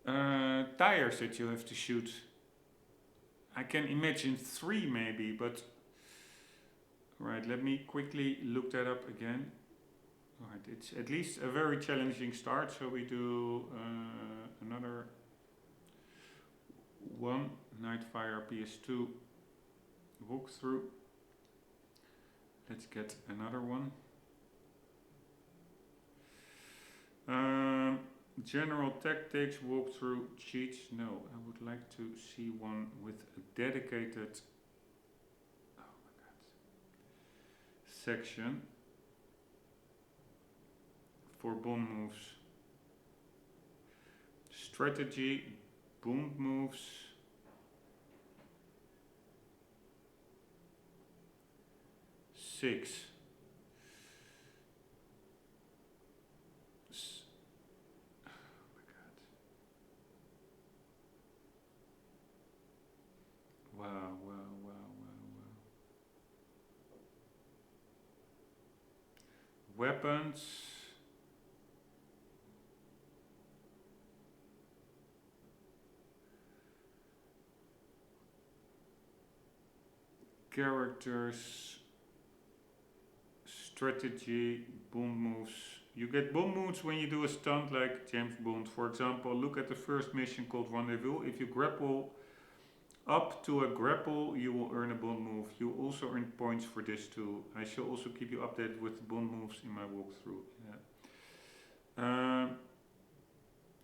tires that you have to shoot. I can imagine 3 maybe, but right, let me quickly look that up again. Alright, it's at least a very challenging start, so we do another one Nightfire PS2 walkthrough. Let's get another one. General tactics walkthrough cheats. No, I would like to see one with a dedicated section for bomb moves. Strategy, bomb moves. Six. Weapons. Characters. Strategy. Bomb moves. You get bomb moves when you do a stunt like James Bond. For example, look at the first mission called Rendezvous. If you grapple up to a grapple, you will earn a bond move. You also earn points for this too. I shall also keep you updated with the bond moves in my walkthrough. Yeah.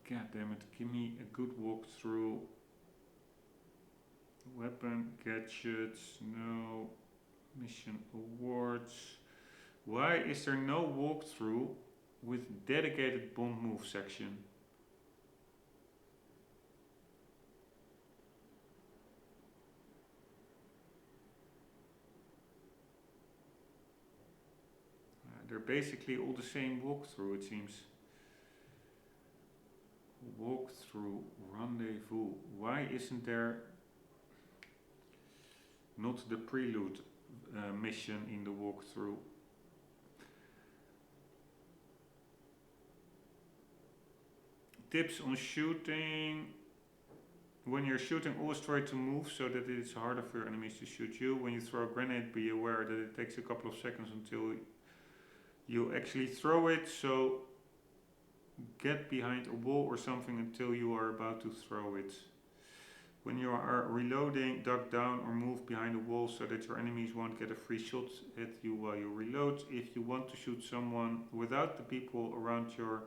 God damn it, give me a good walkthrough. Weapon, gadgets, no. Mission awards. Why is there no walkthrough with dedicated bond move section? They're basically all the same walkthrough, it seems. Walkthrough, rendezvous. Why isn't there not the prelude mission in the walkthrough? Tips on shooting. When you're shooting, always try to move so that it's harder for your enemies to shoot you. When you throw a grenade, be aware that it takes a couple of seconds until you actually throw it, so get behind a wall or something until you are about to throw it. When you are reloading, duck down or move behind a wall so that your enemies won't get a free shot at you while you reload. If you want to shoot someone without the people around your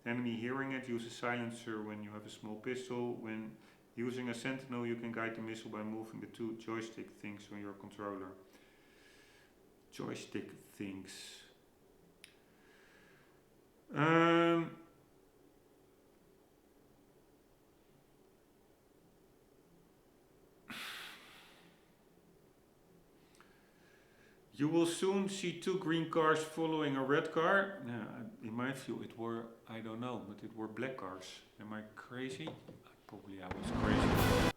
enemy hearing it, use a silencer when you have a small pistol. When using a sentinel, you can guide the missile by moving the 2 joystick things on your controller. Joystick things. You will soon see 2 green cars following a red car. Yeah, in my view it were, I don't know, but it were black cars. Am I crazy? Probably I was crazy.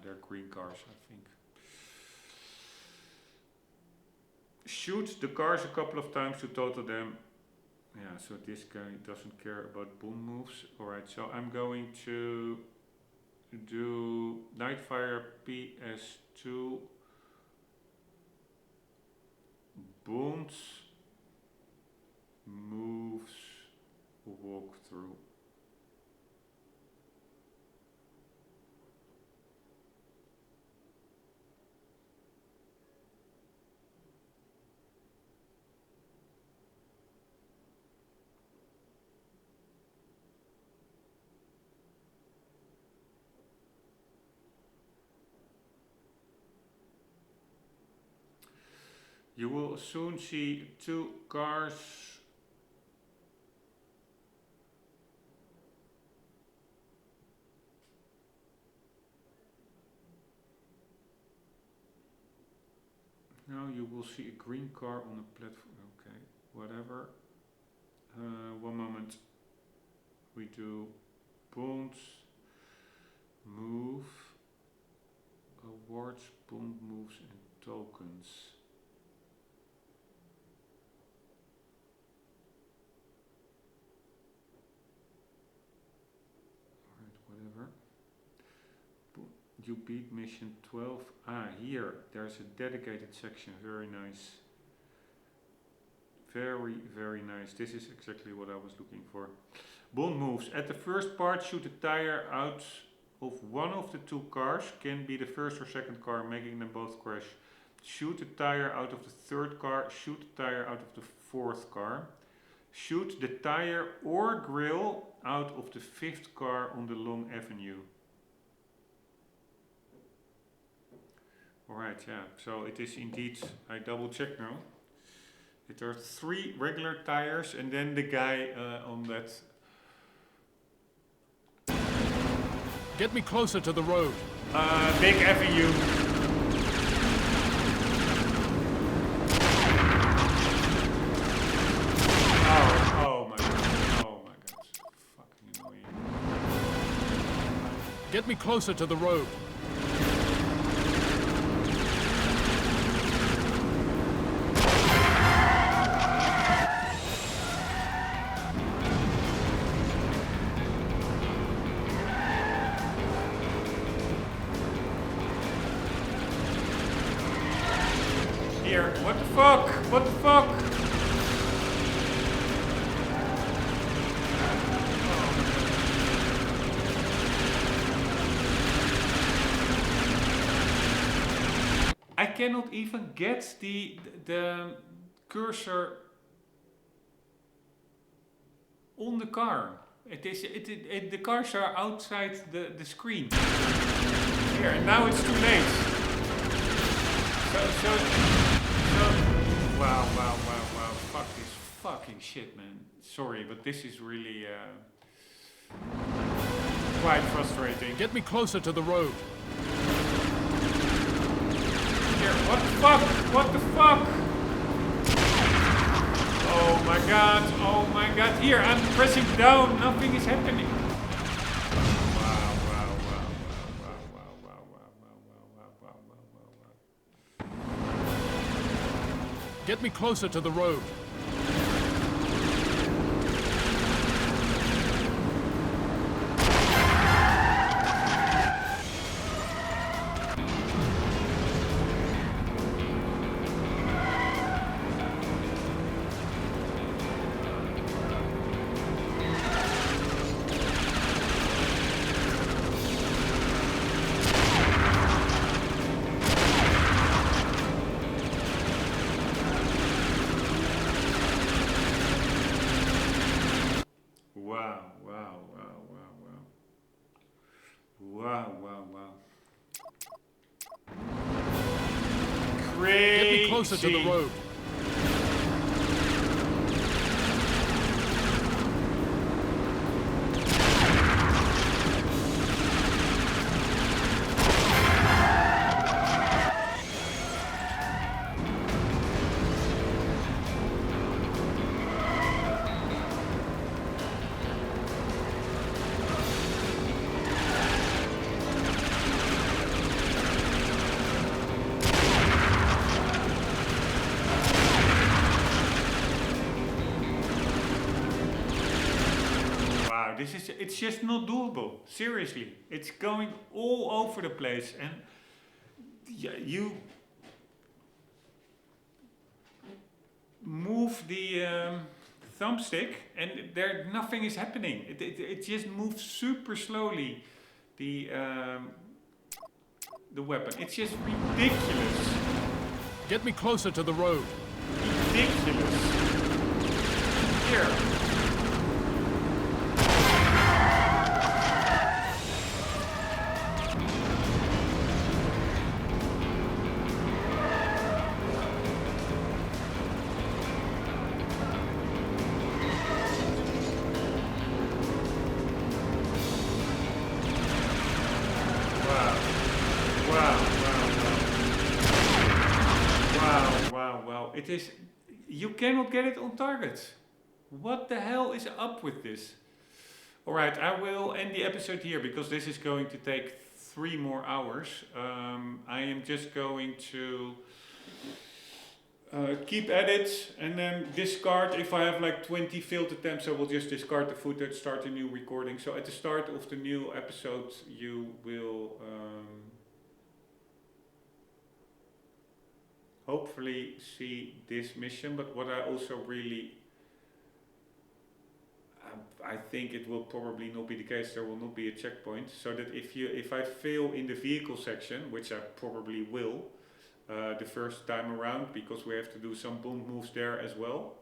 They're green cars, I think. Shoot the cars a couple of times to total them. Yeah, so this guy doesn't care about bomb moves. Alright, so I'm going to do Nightfire PS2 bombs moves walkthrough. You will soon see 2 cars now you will see a green car on a platform. Okay, whatever. 1 moment. We do bonds, move, awards, bond moves and tokens. you beat mission 12? Ah, here. There's a dedicated section. Very nice. Very, very nice. This is exactly what I was looking for. Bond moves. At the first part, shoot a tire out of one of the two cars. Can be the first or second car, making them both crash. Shoot a tire out of the third car. Shoot a tire out of the fourth car. Shoot the tire or grill out of the fifth car on the long avenue. Alright, yeah. So it is indeed, I double check now. There are 3 regular tires and then the guy on that. Get me closer to the road. Big avenue. Oh my god. Oh my god. Fucking annoying. Get me closer to the road. Here, what the fuck? What the fuck? I cannot even get the cursor on the car. The cars are outside the screen. Here, and now it's too late. So, wow, fuck this fucking shit, man. Sorry, but this is really quite frustrating. Get me closer to the road. Here, what the fuck? What the fuck? Oh my god, oh my god. Here, I'm pressing down, nothing is happening. Get me closer to the road. Crazy. Get me closer to the road. It's just not doable. Seriously, it's going all over the place, and yeah, you move the thumbstick, and nothing is happening. It just moves super slowly. The weapon. It's just ridiculous. Get me closer to the road. Ridiculous. Here. It is, you cannot get it on target. What the hell is up with this? Alright, I will end the episode here because this is going to take 3 more hours. I am just going to keep at it and then discard. If I have like 20 failed attempts, I will just discard the footage, start a new recording. So at the start of the new episode, you will hopefully see this mission, but what I also really I think it will probably not be the case. There will not be a checkpoint, so that if I fail in the vehicle section, which I probably will the first time around, because we have to do some bomb moves there as well,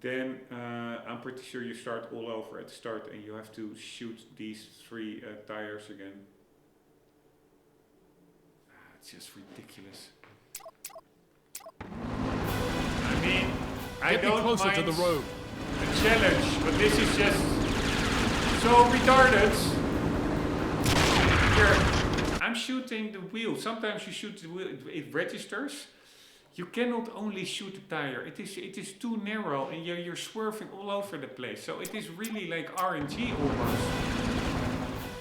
then I'm pretty sure you start all over at the start and you have to shoot these 3 tires again. It's just ridiculous. I mean, I Get me don't closer mind to the road. a challenge, but this is just so retarded. Here, I'm shooting the wheel. Sometimes you shoot the wheel, it registers. You cannot only shoot the tire. It is too narrow, and you're swerving all over the place. So it is really like RNG almost.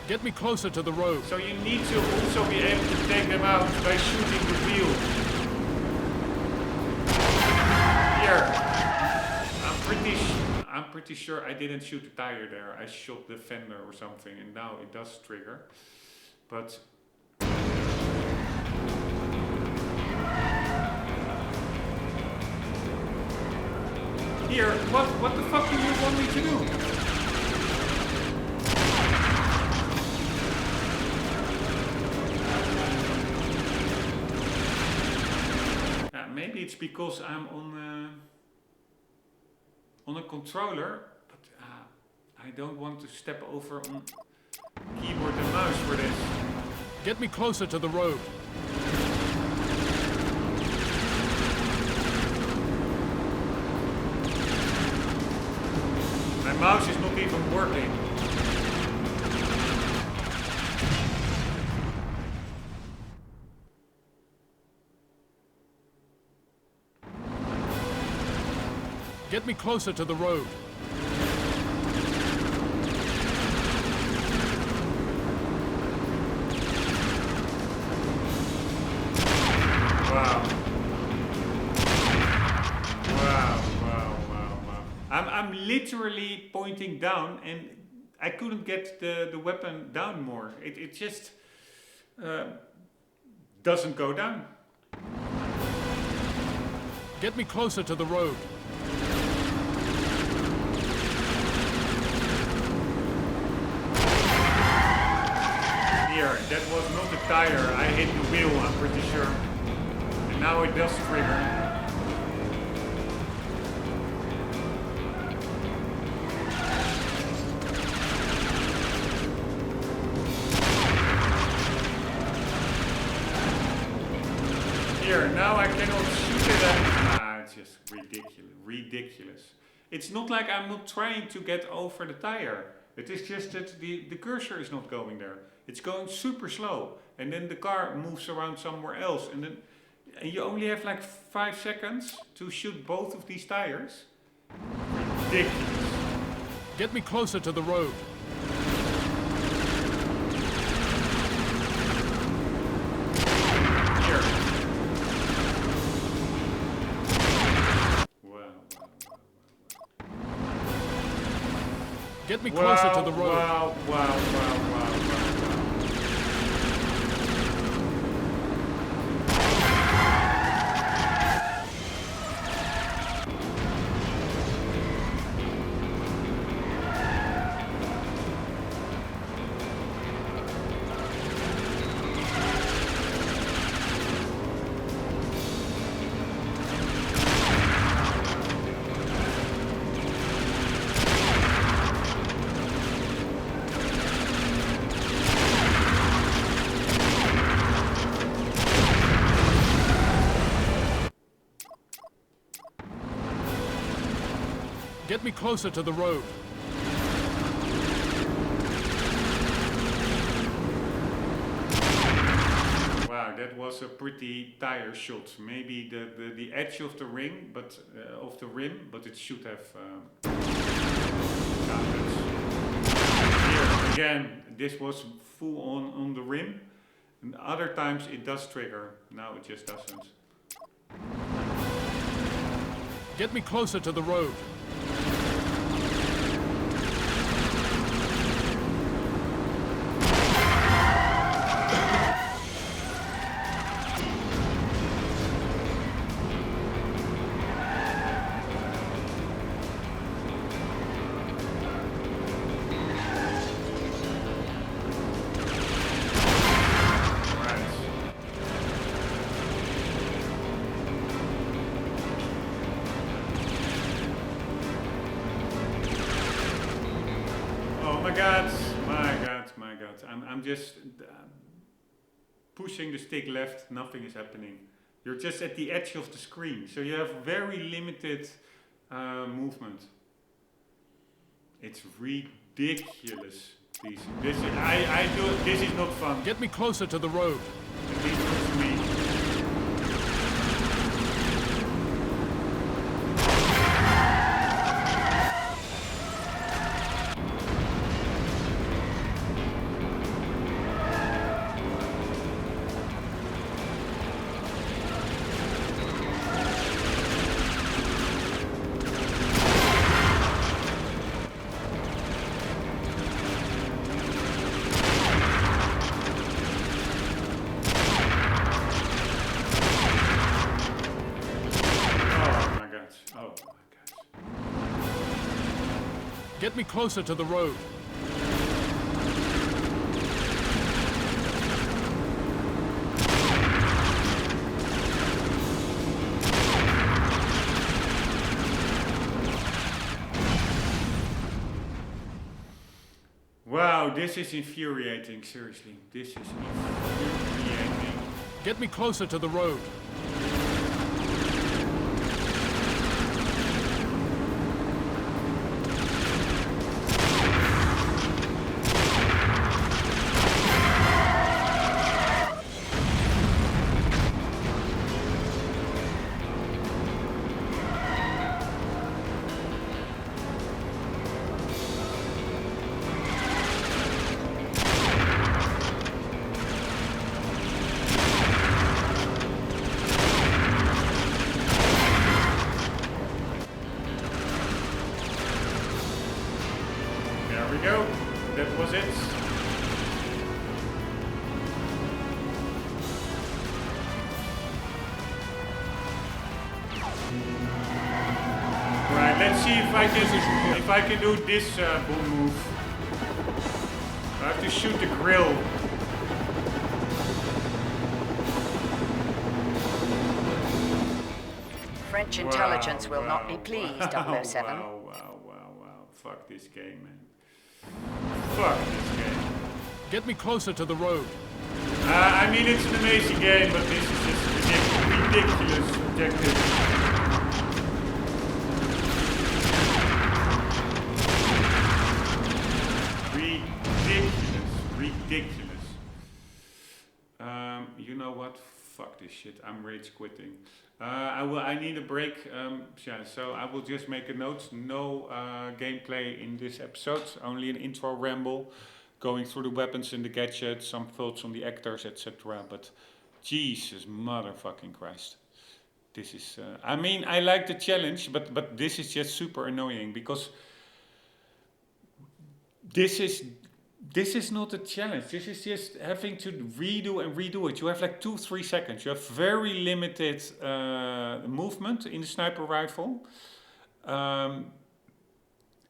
Get me closer to the road. So you need to also be able to take them out by shooting the wheel. Here, I'm pretty sure I didn't shoot the tire there. I shot the fender or something, and now it does trigger. But here, what the fuck do you want me to do? Maybe it's because I'm on a controller, but I don't want to step over on keyboard and mouse for this. Get me closer to the road. My mouse is not even working. Get me closer to the road. Wow. I'm literally pointing down and I couldn't get the weapon down more. It just doesn't go down. Get me closer to the road. Here, that was not the tire. I hit the wheel, I'm pretty sure. And now it does trigger. Here, now I cannot shoot it at... it's just ridiculous. It's not like I'm not trying to get over the tire. It is just that the cursor is not going there. It's going super slow. And then the car moves around somewhere else. And you only have like 5 seconds to shoot both of these tires. Ridiculous. Get me closer to the road. Get me closer to the road. Wow. Get me closer to the road. Wow, that was a pretty tire shot. Maybe the edge of the ring, but of the rim, but it should have counted. Here again, this was full on the rim, and other times it does trigger. Now it just doesn't. Get me closer to the road. my god, my god, my god. I'm just pushing the stick left, nothing is happening. You're just at the edge of the screen, so you have very limited movement. It's ridiculous. This is not fun. Get me closer to the road. At least not for me. Get me closer to the road. Wow, this is infuriating, seriously. This is infuriating. Get me closer to the road. There we go. That was it. Right, let's see if I can do this boom move. I have to shoot the grill. French intelligence will not be pleased, 007. Wow. Fuck this game, man. Fuck this game. Get me closer to the road. I mean, it's an amazing game, but this is just ridiculous objective. Ridiculous. You know what? Fuck this shit. I'm rage quitting. I need a break. Yeah, so I will just make a note. No gameplay in this episode. Only an intro ramble, going through the weapons and the gadgets, some thoughts on the actors, etc. But Jesus motherfucking Christ, this is. I mean, I like the challenge, but this is just super annoying because this is not a challenge. This is just having to redo and redo it. You have like 2-3 seconds. You have very limited movement in the sniper rifle.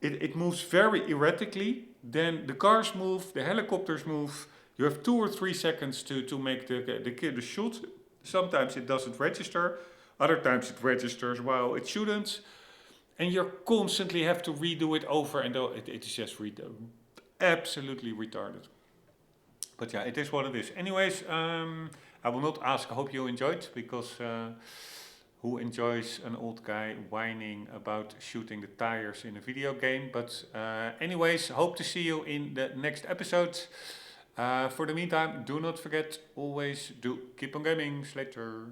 It moves very erratically. Then the cars move, the helicopters move. You have 2 or 3 seconds to make the shot. Sometimes it doesn't register. Other times it registers while it shouldn't. And you constantly have to redo it over and over. It is just absolutely retarded. But yeah, it is what it is. Anyways, I will not ask. I hope you enjoyed, because who enjoys an old guy whining about shooting the tires in a video game? But anyways, hope to see you in the next episode. For the meantime, do not forget, always do keep on gaming. Later.